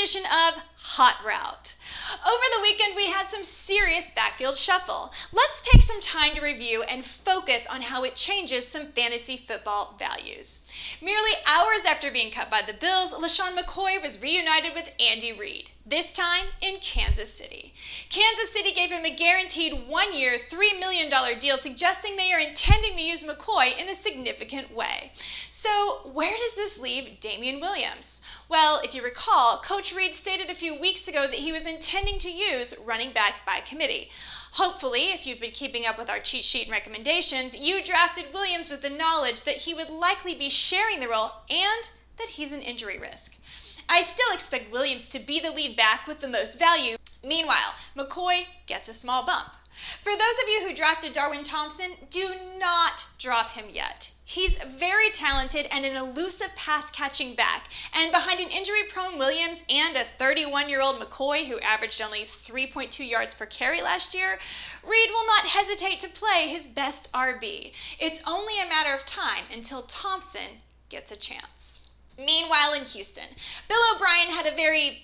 edition of Hot Route. Over the weekend, we had some serious backfield shuffle. Let's take some time to review and focus on how it changes some fantasy football values. Merely hours after being cut by the Bills, LeSean McCoy was reunited with Andy Reid, this time in Kansas City. Kansas City gave him a guaranteed one-year, $3 million deal, suggesting they are intending to use McCoy in a significant way. So where does this leave Damien Williams? Well, if you recall, Coach Reid stated a few weeks ago that he was intending to use running back by committee. Hopefully, if you've been keeping up with our cheat sheet and recommendations, you drafted Williams with the knowledge that he would likely be sharing the role and that he's an injury risk. I still expect Williams to be the lead back with the most value. Meanwhile, McCoy gets a small bump. For those of you who drafted Darwin Thompson, do not drop him yet. He's very talented and an elusive pass-catching back, and behind an injury-prone Williams and a 31-year-old McCoy who averaged only 3.2 yards per carry last year, Reid will not hesitate to play his best RB. It's only a matter of time until Thompson gets a chance. Meanwhile in Houston, Bill O'Brien had a very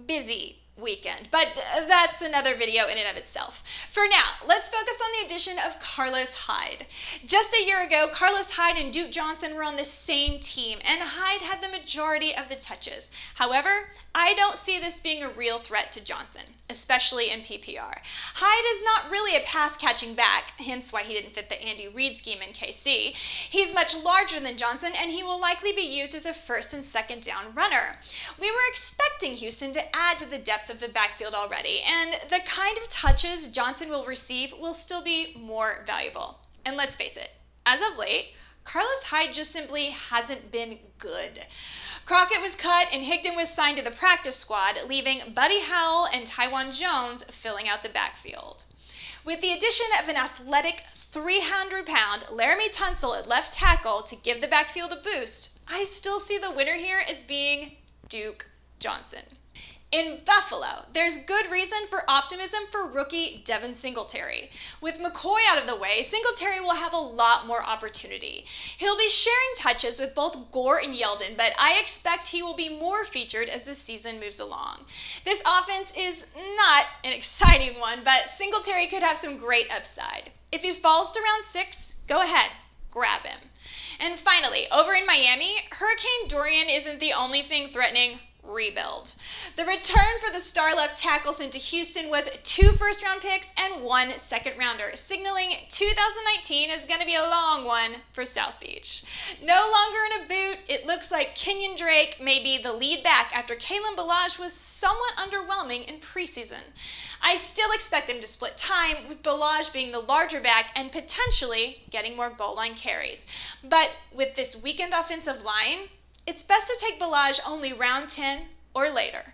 busy weekend, but that's another video in and of itself. For now, let's focus on the addition of Carlos Hyde. Just a year ago, Carlos Hyde and Duke Johnson were on the same team, and Hyde had the majority of the touches. However, I don't see this being a real threat to Johnson, especially in PPR. Hyde is not really a pass-catching back, hence why he didn't fit the Andy Reid scheme in KC. He's much larger than Johnson, and he will likely be used as a first and second down runner. We were expecting Houston to add to the depth of the backfield already, and the kind of touches Johnson will receive will still be more valuable. And let's face it, as of late, Carlos Hyde just simply hasn't been good. Crockett was cut and Higdon was signed to the practice squad, leaving Buddy Howell and Tywan Jones filling out the backfield. With the addition of an athletic 300-pound Laramie Tunsil at left tackle to give the backfield a boost, I still see the winner here as being Duke Johnson. In Buffalo, there's good reason for optimism for rookie Devon Singletary. With McCoy out of the way, Singletary will have a lot more opportunity. He'll be sharing touches with both Gore and Yeldon, but I expect he will be more featured as the season moves along. This offense is not an exciting one, but Singletary could have some great upside. If he falls to round 6, go ahead, grab him. And finally, over in Miami, Hurricane Dorian isn't the only thing threatening rebuild. The return for the star left tackle sent to Houston was 2 first-round picks and 1 second-rounder, signaling 2019 is going to be a long one for South Beach. No longer in a boot, it looks like Kenyon Drake may be the lead back after Kalen Ballage was somewhat underwhelming in preseason. I still expect them to split time, with Ballage being the larger back and potentially getting more goal line carries. But with this weekend offensive line, it's best to take Ballage only round 10 or later.